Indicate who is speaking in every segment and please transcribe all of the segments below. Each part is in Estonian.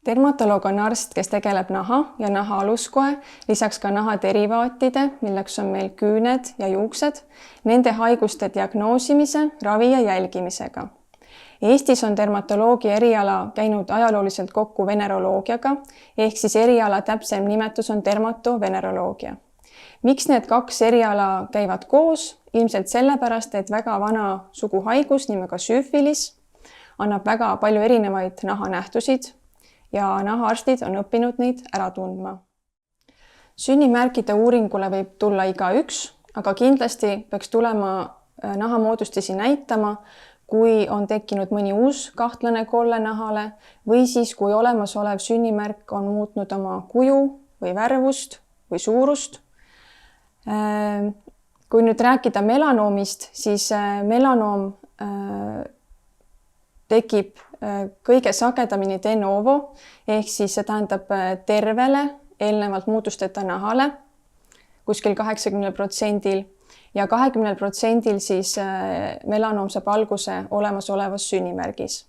Speaker 1: Dermatoloog on arst, kes tegeleb naha ja naha aluskoe, lisaks ka naha derivaatide, milleks on meil küüned ja juuksed, nende haiguste diagnoosimise, ravi ja jälgimisega. Eestis on dermatoloogia eriala käinud ajalooliselt kokku veneroloogiaga, ehk siis eriala täpsem nimetus on dermatoveneroloogia. Miks need kaks eriala käivad koos? Ilmselt sellepärast, et väga vana suguhaigus nimega süüfilis annab väga palju erinevaid nahanähtusid ja nahaarstid on õppinud neid ära tundma. Sünnimärkide uuringule võib tulla igaüks, aga kindlasti peaks tulema nahamoodustisi näitama, kui on tekkinud mõni uus kahtlane kolle nahale või siis, kui olemasolev sünnimärk on muutnud oma kuju või värvust või suurust. Kui nüüd rääkida melanoomist, siis melanoom tekib kõige sagedamini de novo, ehk siis see tähendab tervele, eelnevalt muutusteta nahale, kuskil 80% ja 20% siis melanoom saab alguse olemasolevas sünnimärgis.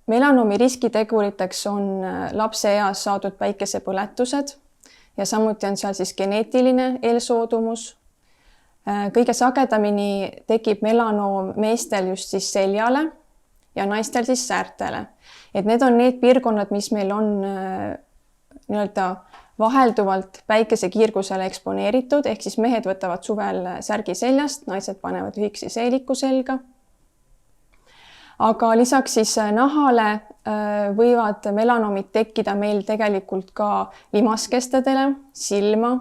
Speaker 1: Melanoomi riskiteguriteks on lapse eas saadud päikesepõletused ja samuti on seal siis geneetiline eelsoodumus. Kõige sagedamini tekib melanoom meestel just siis seljale ja naistel siis säärtele. Et need on need piirkonnad, mis meil on nii-öelda vahelduvalt päikesekiirgusele eksponeeritud, ehk siis mehed võtavad suvel särgi seljast, naised panevad lühikese seeliku selga. Aga lisaks siis nahale võivad melanoomid tekkida meil tegelikult ka limaskestadele, silma,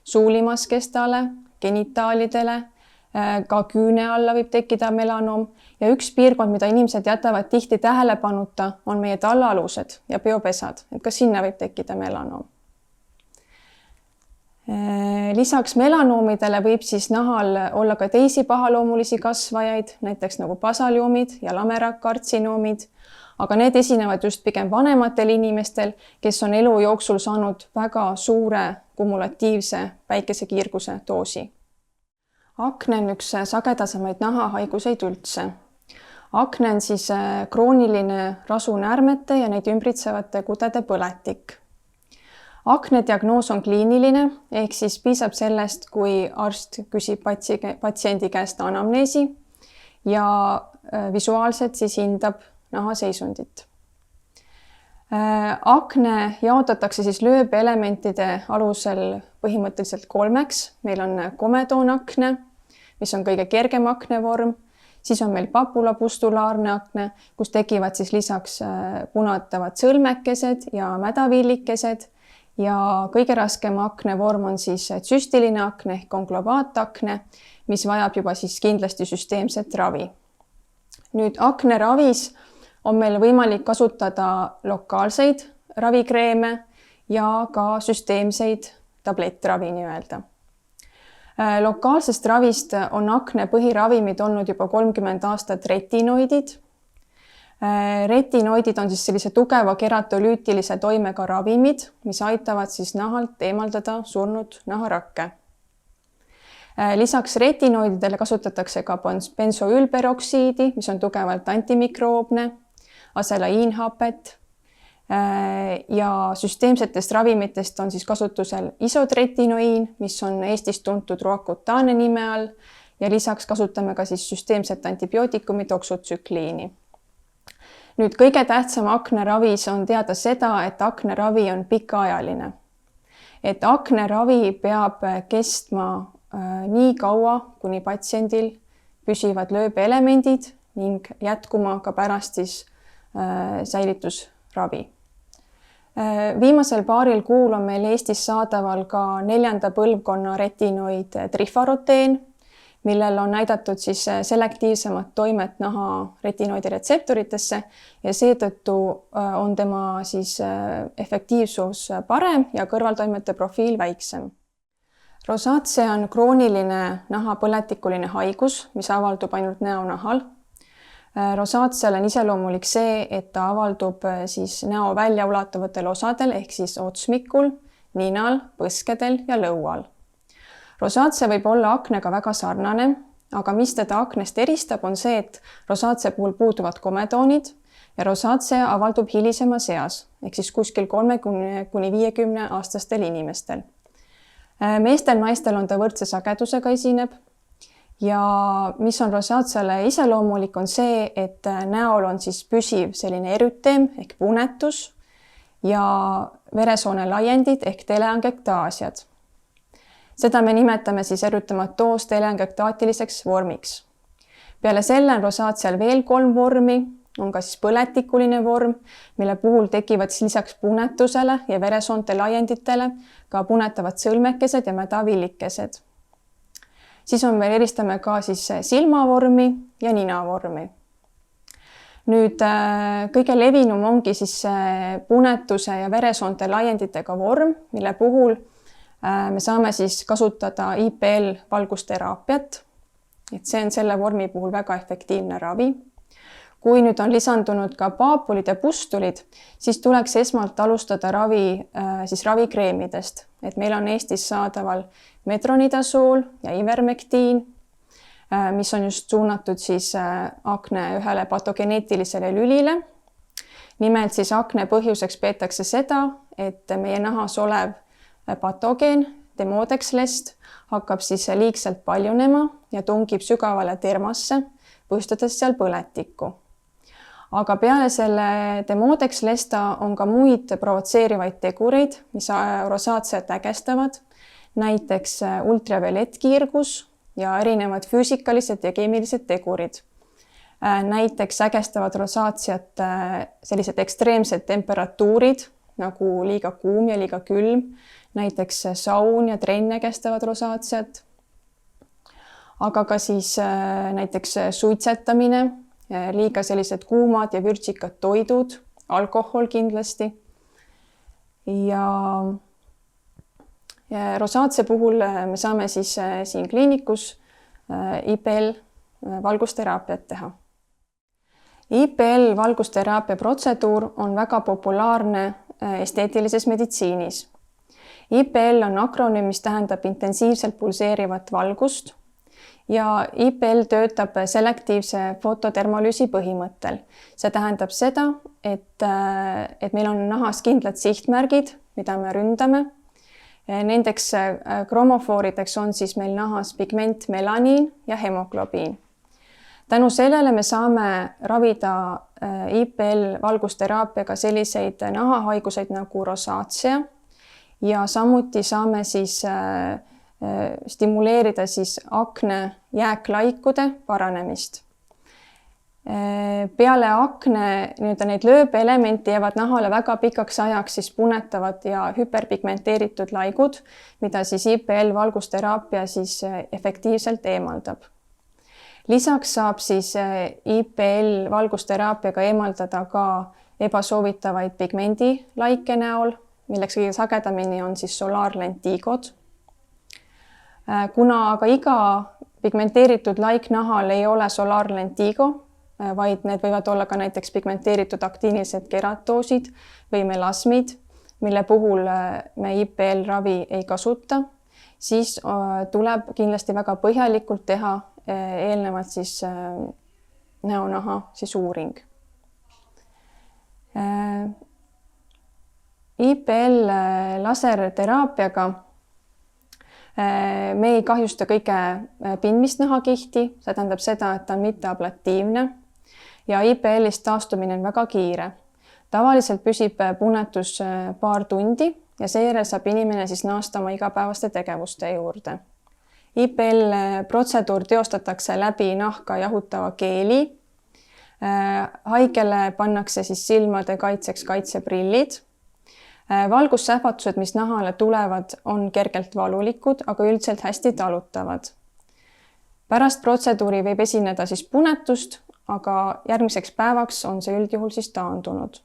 Speaker 1: suulimaskestale, genitaalidele, ka küüne alla võib tekkida melanoom ja üks piirkond, mida inimesed jätavad tihti tähelepanuta, on meie tallaalused ja peopesad, et ka sinna võib tekkida melanoom. Lisaks melanoomidele võib siis nahal olla ka teisi pahaloomulisi kasvajaid, näiteks nagu basalioomid ja lamerakartsinoomid, aga need esinevad just pigem vanematel inimestel, kes on elu jooksul saanud väga suure kumulatiivse päikesekiirguse doosi. Akne on üks sagedasemaid nahahaiguseid üldse. Akne on siis krooniline rasunäärmete ja neid ümbritsevate kudede põletik. Akne diagnoos on kliiniline, ehk siis piisab sellest, kui arst küsib patsiendi käest anamneesi ja visuaalselt siis hindab nahaseisundit. Akne jaotatakse siis lööbelementide alusel põhimõtteliselt kolmeks. Meil on komedoonakne, mis on kõige kergem aknevorm, siis on meil papulapustulaarne akne, kus tekivad siis lisaks punatavad sõlmekesed ja mädavillikesed ja kõige raskem aknevorm on siis tsüstiline akne ehk konglobaatakne, mis vajab juba siis kindlasti süsteemset ravi. Nüüd akne ravis on meil võimalik kasutada lokaalseid ravikreeme ja ka süsteemseid tablettravi nii-öelda. Lokaalsest ravist on akne põhiravimid olnud juba 30 aastat retinoidid. Retinoidid on siis sellise tugeva keratolüütilise toimega ravimid, mis aitavad siis nahalt eemaldada surnud naharakke. Lisaks retinoididele kasutatakse ka bensoülperoksiidi, mis on tugevalt antimikroobne, aselaiinhapet ja süsteemsetest ravimitest on siis kasutusel isotretinoiin, mis on Eestis tuntud roakutaane nime all ja lisaks kasutame ka siis süsteemset antibiootikumit oksutsükliini. Nüüd kõige tähtsam akneravis on teada seda, et akneravi on pikaajaline. Et akneravi peab kestma nii kaua, kuni patsiendil püsivad lööbeelemendid ning jätkuma ka pärast siis säilitusravi. Viimasel paaril kuul on meil Eestis saadaval ka 4. põlvkonna retinoid trifaroteen, millel on näidatud siis selektiivsemat toimet naha retinoidi retseptoritesse ja seetõttu on tema siis efektiivsus parem ja kõrvaltoimete profiil väiksem. Rosaatse on krooniline nahapõletikuline haigus, mis avaldub ainult näonahal. Rosaatsel on iseloomulik see, et ta avaldub siis näo väljaulatuvatel osadel ehk siis otsmikul, ninal, põskedel ja lõual. Rosaatse võib olla aknega väga sarnane, aga mis teda aknest eristab, on see, et rosaatse puhul puuduvad komedoonid ja rosaatsea avaldub hilisemas eas ehk siis kuskil 30–50 aastastel inimestel. Meestel, naistel on ta võrdse sagedusega esineb ja mis on rosaatsiale iseloomulik, on see, et näol on siis püsiv selline erüteem ehk punetus ja veresoone laiendid ehk teleangektaasiad. Seda me nimetame siis erütematoos teleangektaatiliseks vormiks. Peale selle on rosaatsial veel 3 vormi, on ka siis põletikuline vorm, mille puhul tekivad siis lisaks punetusele ja veresoonte laienditele ka punetavad sõlmekesed ja mädavillikesed. Siis eristame ka siis silmavormi ja ninavormi. Nüüd kõige levinum ongi siis punetuse ja veresoonte laienditega vorm, mille puhul me saame siis kasutada IPL valgusteraapiat. Et see on selle vormi puhul väga efektiivne ravi. Kui nüüd on lisandunud ka paapulid ja pustulid, siis tuleks esmalt alustada ravikreemidest. Et meil on Eestis saadaval Metronidazol ja Ivermectin, mis on just suunatud siis akne ühele patogeneetilisele lülile. Nimelt siis akne põhjuseks peetakse seda, et meie nahas olev patogeen, Demodex lest, hakkab siis liigselt paljunema ja tungib sügavale dermasse, põhjustades seal põletikku. Aga peale selle Demodex lesta on ka muid provotseerivaid tegureid, mis rosaatsiat ägestavad, näiteks ultraviolettkiirgus ja erinevad füüsikalised ja keemilised tegurid. Näiteks ägestavad rosaatsiat sellised ekstreemsed temperatuurid, nagu liiga kuum ja liiga külm, näiteks saun ja trenn ägestavad rosaatsiat, aga ka siis näiteks suitsetamine, liiga sellised kuumad ja vürtsikad toidud, alkohol kindlasti. Ja rosaatsia puhul me saame siis siin kliinikus IPL valgusteraapiat teha. IPL valgusteraapia protseduur on väga populaarne esteetilises meditsiinis. IPL on akronüüm, mis tähendab intensiivselt pulseerivat valgust ja IPL töötab selektiivse fotodermalüüsi põhimõttel. See tähendab seda, et meil on nahas kindlad sihtmärgid, mida me ründame. Nendeks kromofoorideks on siis meil nahas pigment melaniin ja hemoglobiin. Tänu sellele me saame ravida IPL valgusteraapiaga selliseid nahahaiguseid nagu rosaatsia ja samuti saame siis stimuleerida siis akne jääklaikude paranemist. Peale akne need lööbeelementi jäävad nahale väga pikaks ajaks siis punetavad ja hüperpigmenteeritud laigud, mida siis IPL valgusteraapia siis efektiivselt eemaldab. Lisaks saab siis IPL valgusteraapiaga eemaldada ka ebasoovitavaid pigmendilaike näol, milleks kõige sagedamini on siis solaarlentigod. Kuna aga iga pigmenteeritud laik nahal ei ole solaarlentigo, vaid need võivad olla ka näiteks pigmenteeritud aktiinilised keratoosid või melasmid, mille puhul me IPL ravi ei kasuta, siis tuleb kindlasti väga põhjalikult teha eelnevalt siis näonaha siis uuring. IPL laserteraapiaga me ei kahjusta kõige pindmist nahakihti, see tähendab seda, et ta on mitteablatiivne ja IPL-ist taastumine on väga kiire. Tavaliselt püsib punetus paar tundi ja seejärel saab inimene siis naasta oma igapäevaste tegevuste juurde. IPL protseduur teostatakse läbi nahka jahutava keeli. Haigele pannakse siis silmade kaitseks kaitseprillid. Valgussähvatused, mis nahale tulevad, on kergelt valulikud, aga üldiselt hästi talutavad. Pärast protseduuri võib esineda siis punetust, aga järgmiseks päevaks on see üldjuhul siis taandunud.